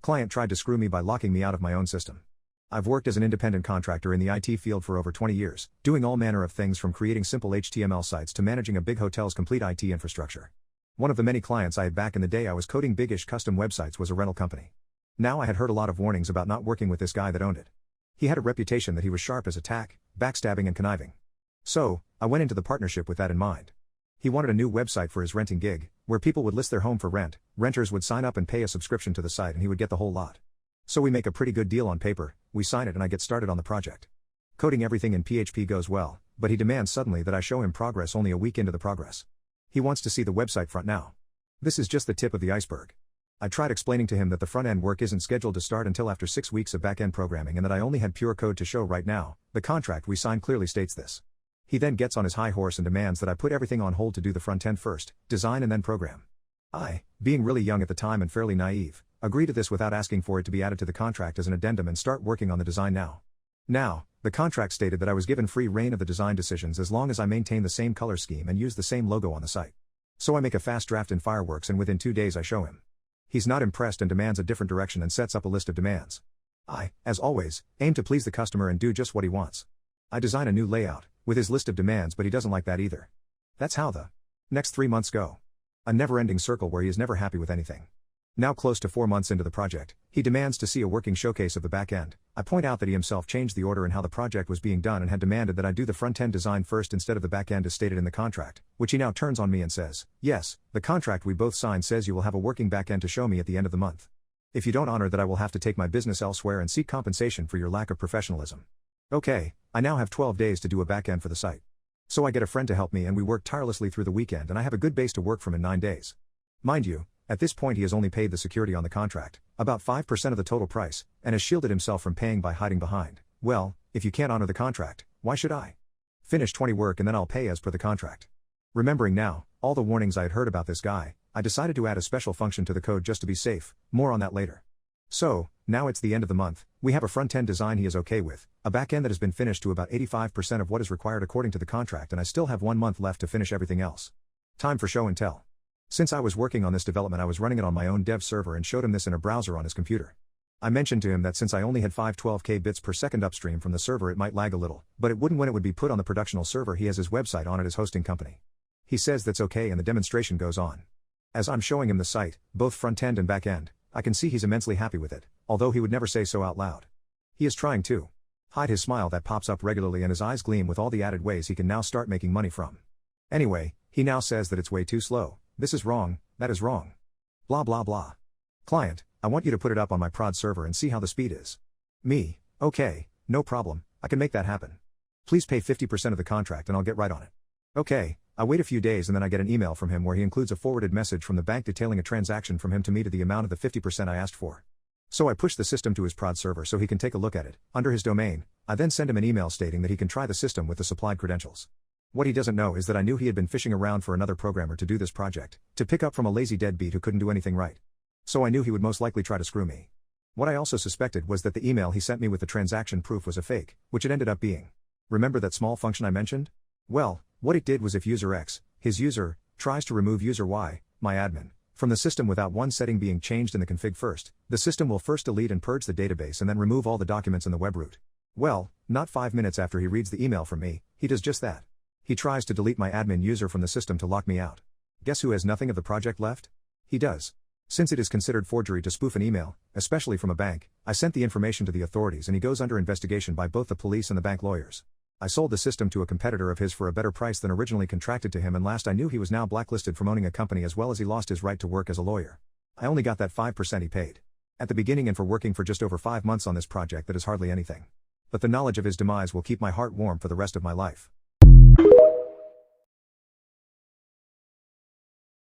Client tried to screw me by locking me out of my own system. I've worked as an independent contractor in the IT field for over 20 years, doing all manner of things from creating simple HTML sites to managing a big hotel's complete IT infrastructure. One of the many clients I had back in the day I was coding big-ish custom websites was a rental company. Now I had heard a lot of warnings about not working with this guy that owned it. He had a reputation that he was sharp as a tack, backstabbing and conniving. So, I went into the partnership with that in mind. He wanted a new website for his renting gig, where people would list their home for rent, renters would sign up and pay a subscription to the site and he would get the whole lot. So we make a pretty good deal on paper, we sign it and I get started on the project. Coding everything in PHP goes well, but he demands suddenly that I show him progress only a week into the progress. He wants to see the website front now. This is just the tip of the iceberg. I tried explaining to him that the front-end work isn't scheduled to start until after 6 weeks of back-end programming and that I only had pure code to show right now. The contract we signed clearly states this. He then gets on his high horse and demands that I put everything on hold to do the front-end first, design and then program. I, being really young at the time and fairly naive, agree to this without asking for it to be added to the contract as an addendum and start working on the design now. Now, the contract stated that I was given free reign of the design decisions as long as I maintain the same color scheme and use the same logo on the site. So I make a fast draft in Fireworks and within 2 days I show him. He's not impressed and demands a different direction and sets up a list of demands. I, as always, aim to please the customer and do just what he wants. I design a new layout, with his list of demands, but he doesn't like that either. That's how the next 3 months go. A never-ending circle where he is never happy with anything. Now close to 4 months into the project, he demands to see a working showcase of the back end. I point out that he himself changed the order in how the project was being done and had demanded that I do the front-end design first instead of the back end as stated in the contract, which he now turns on me and says, yes, the contract we both signed says you will have a working back end to show me at the end of the month. If you don't honor that I will have to take my business elsewhere and seek compensation for your lack of professionalism. Okay, I now have 12 days to do a back end for the site. So I get a friend to help me and we work tirelessly through the weekend and I have a good base to work from in 9 days. Mind you, at this point he has only paid the security on the contract, about 5% of the total price, and has shielded himself from paying by hiding behind, well, if you can't honor the contract, why should I? Finish 20 work and then I'll pay as per the contract. Remembering now, all the warnings I had heard about this guy, I decided to add a special function to the code just to be safe, more on that later. So, now it's the end of the month, we have a front-end design he is okay with, a back-end that has been finished to about 85% of what is required according to the contract and I still have 1 month left to finish everything else. Time for show and tell. Since I was working on this development I was running it on my own dev server and showed him this in a browser on his computer. I mentioned to him that since I only had 512k bits per second upstream from the server it might lag a little, but it wouldn't when it would be put on the productional server he has his website on at his hosting company. He says that's okay and the demonstration goes on. As I'm showing him the site, both front-end and back-end, I can see he's immensely happy with it, although he would never say so out loud. He is trying to hide his smile that pops up regularly and his eyes gleam with all the added ways he can now start making money from. Anyway, he now says that it's way too slow, this is wrong, that is wrong. Blah blah blah. Client, I want you to put it up on my prod server and see how the speed is. Me, okay, no problem, I can make that happen. Please pay 50% of the contract and I'll get right on it. Okay, I wait a few days and then I get an email from him where he includes a forwarded message from the bank detailing a transaction from him to me to the amount of the 50% I asked for. So I push the system to his prod server so he can take a look at it, under his domain. I then send him an email stating that he can try the system with the supplied credentials. What he doesn't know is that I knew he had been fishing around for another programmer to do this project, to pick up from a lazy deadbeat who couldn't do anything right. So I knew he would most likely try to screw me. What I also suspected was that the email he sent me with the transaction proof was a fake, which it ended up being. Remember that small function I mentioned? Well, what it did was if user X, his user, tries to remove user Y, my admin, from the system without one setting being changed in the config first, the system will first delete and purge the database and then remove all the documents in the web root. Well, not 5 minutes after he reads the email from me, he does just that. He tries to delete my admin user from the system to lock me out. Guess who has nothing of the project left? He does. Since it is considered forgery to spoof an email, especially from a bank, I sent the information to the authorities and he goes under investigation by both the police and the bank lawyers. I sold the system to a competitor of his for a better price than originally contracted to him, and last I knew he was now blacklisted from owning a company as well as he lost his right to work as a lawyer. I only got that 5% he paid at the beginning and for working for just over 5 months on this project that is hardly anything. But the knowledge of his demise will keep my heart warm for the rest of my life.